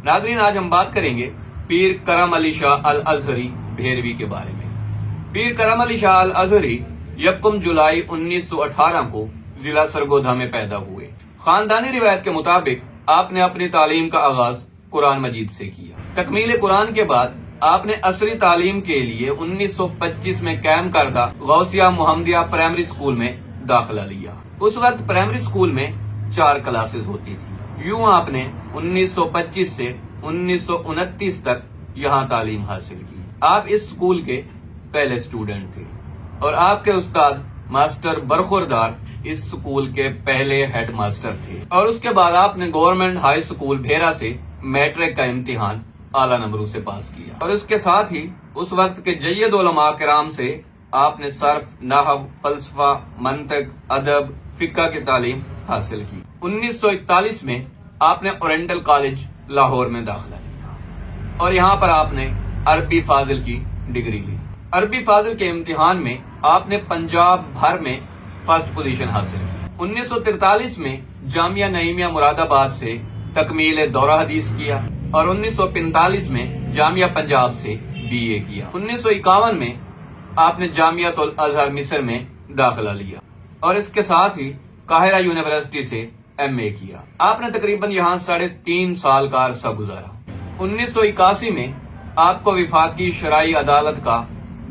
ناظرین، آج ہم بات کریں گے پیر کرم علی شاہ الازہری بھیروی کے بارے میں۔ پیر کرم علی شاہ الازہری 1 جولائی 1918 کو ضلع سرگودھا میں پیدا ہوئے۔ خاندانی روایت کے مطابق آپ نے اپنی تعلیم کا آغاز قرآن مجید سے کیا۔ تکمیل قرآن کے بعد آپ نے عصری تعلیم کے لیے 1925 میں قائم کردہ غوثیہ محمدیہ پرائمری اسکول میں داخلہ لیا۔ اس وقت پرائمری اسکول میں 4 کلاسز ہوتی تھی۔ یوں آپ نے 1925 سے 1929 تک یہاں تعلیم حاصل کی۔ آپ اس اسکول کے پہلے اسٹوڈنٹ تھے اور آپ کے استاد ماسٹر برخوردار اس اسکول کے پہلے ہیڈ ماسٹر تھے، اور اس کے بعد آپ نے گورنمنٹ ہائی اسکول بھیرا سے میٹرک کا امتحان اعلیٰ نمبروں سے پاس کیا، اور اس کے ساتھ ہی اس وقت کے جید علماء کرام سے آپ نے صرف، نحو، فلسفہ، منطق، ادب، فقہ کی تعلیم حاصل کی۔ 1941 میں آپ نے اورینٹل کالج لاہور میں داخلہ لیا اور یہاں پر آپ نے عربی فاضل کی ڈگری لی۔ عربی فاضل کے امتحان میں آپ نے پنجاب بھر میں فرسٹ پوزیشن حاصل کی۔ 1943 میں جامعہ نعیمیہ مراد آباد سے تکمیل دورہ حدیث کیا اور 1945 میں جامعہ پنجاب سے BA کیا۔ 1951 میں آپ نے جامعۃ الازہر مصر میں داخلہ لیا اور اس کے ساتھ ہی قاہرہ یونیورسٹی سے MA کیا۔ آپ نے تقریباً یہاں 3.5 سال کا عرصہ گزارا۔ 1981 میں آپ کو وفاقی شرعی عدالت کا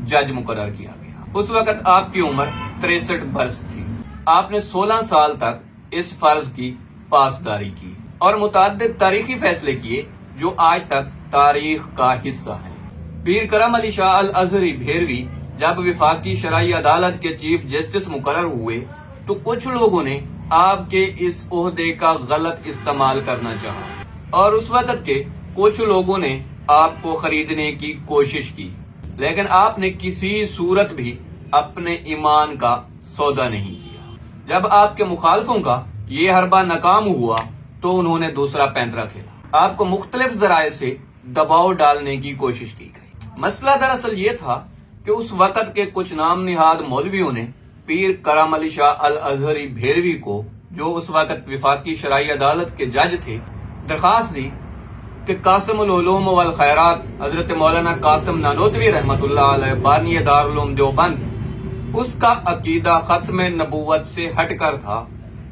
جج مقرر کیا گیا۔ اس وقت آپ کی عمر 63 برس تھی۔ آپ نے 16 سال تک اس فرض کی پاسداری کی اور متعدد تاریخی فیصلے کیے جو آج تک تاریخ کا حصہ ہیں۔ پیر کرم علی شاہ الازہری بھیروی جب وفاقی شرعی عدالت کے چیف جسٹس مقرر ہوئے تو کچھ لوگوں نے آپ کے اس عہدے کا غلط استعمال کرنا چاہا اور اس وقت کے کچھ لوگوں نے آپ کو خریدنے کی کوشش کی، لیکن آپ نے کسی صورت بھی اپنے ایمان کا سودا نہیں کیا۔ جب آپ کے مخالفوں کا یہ حربہ ناکام ہوا تو انہوں نے دوسرا پینترا کھیلا۔ آپ کو مختلف ذرائع سے دباؤ ڈالنے کی کوشش کی گئی۔ مسئلہ دراصل یہ تھا کہ اس وقت کے کچھ نام نہاد مولویوں نے پیر کرم علی شاہ الازہری بھیروی کو، جو اس وقت وفاقی شرعی عدالت کے جج تھے، درخواست دی کہ قاسم العلوم والخیرات حضرت مولانا قاسم نانوتوی رحمۃ اللہ علیہ بانی دارالعلوم دیوبند، اس کا عقیدہ ختم نبوت سے ہٹ کر تھا،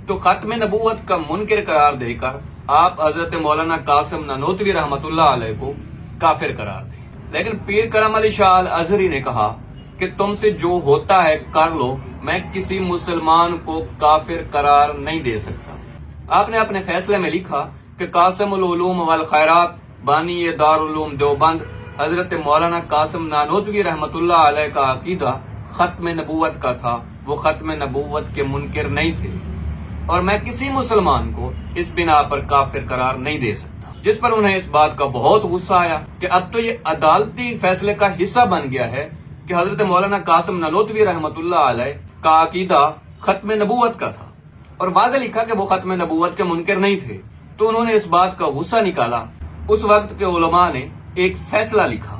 تو ختم نبوت کا منکر قرار دے کر آپ حضرت مولانا قاسم نانوتوی رحمۃ اللہ علیہ کو کافر قرار دیں۔ لیکن پیر کرم علی شاہ الازہری نے کہا کہ تم سے جو ہوتا ہے کر لو، میں کسی مسلمان کو کافر قرار نہیں دے سکتا۔ آپ نے اپنے فیصلے میں لکھا کہ قاسم العلوم والخیرات بانی دارالعلوم دیوبند حضرت مولانا قاسم نانوتوی رحمۃ اللہ علیہ کا عقیدہ ختم نبوت کا تھا، وہ ختم نبوت کے منکر نہیں تھے، اور میں کسی مسلمان کو اس بنا پر کافر قرار نہیں دے سکتا۔ جس پر انہیں اس بات کا بہت غصہ آیا کہ اب تو یہ عدالتی فیصلے کا حصہ بن گیا ہے کہ حضرت مولانا قاسم نانوتوی رحمۃ اللہ علیہ کا عقیدہ ختم نبوت کا تھا، اور واضح لکھا کہ وہ ختم نبوت کے منکر نہیں تھے۔ تو انہوں نے اس بات کا غصہ نکالا۔ اس وقت کے علماء نے ایک فیصلہ لکھا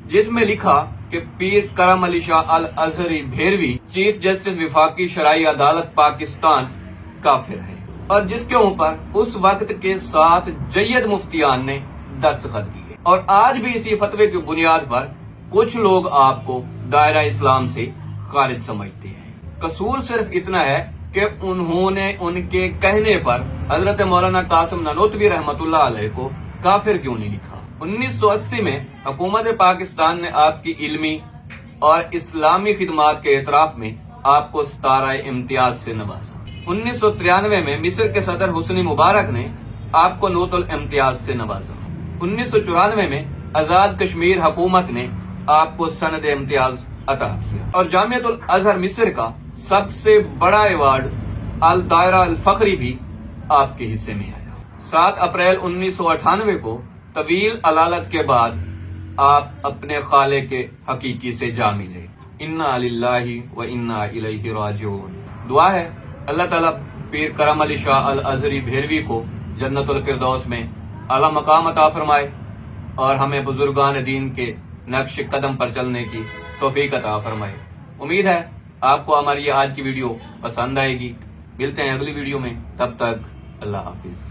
جس میں لکھا کہ پیر کرم علی شاہ الازہری بھیروی چیف جسٹس وفاقی شرعی عدالت پاکستان کافر ہے، اور جس کے اوپر اس وقت کے 7 جید مفتیان نے دستخط کیے، اور آج بھی اسی فتوے کی بنیاد پر کچھ لوگ آپ کو دائرہ اسلام سے خارج سمجھتے ہیں۔ قصور صرف اتنا ہے کہ انہوں نے ان کے کہنے پر حضرت مولانا قاسم نانوتوی رحمۃ اللہ علیہ کو کافر کیوں نہیں لکھا۔ 1980 میں حکومت پاکستان نے آپ کی علمی اور اسلامی خدمات کے اعتراف میں آپ کو ستارہ امتیاز سے نوازا۔ 1993 میں مصر کے صدر حسنی مبارک نے آپ کو نوط الامتیاز سے نوازا۔ 1994 میں آزاد کشمیر حکومت نے آپ کو سند امتیاز عطا کیا، اور جامعۃ الازہر مصر کا سب سے بڑا ایوارڈ الدائرہ الفخری بھی آپ کے حصے میں آیا۔ 7 اپریل 1998 کو طویل علالت کے بعد آپ اپنے خالق کے حقیقی سے جا ملے۔ انا للہ و انا الیہ راجعون۔ دعا ہے اللہ تعالیٰ پیر کرم علی شاہ الازہری بھیروی کو جنت الفردوس میں اعلیٰ مقام عطا فرمائے اور ہمیں بزرگان دین کے نقش قدم پر چلنے کی توفیق عطا فرمائے۔ امید ہے آپ کو ہماری آج کی ویڈیو پسند آئے گی۔ ملتے ہیں اگلی ویڈیو میں، تب تک اللہ حافظ۔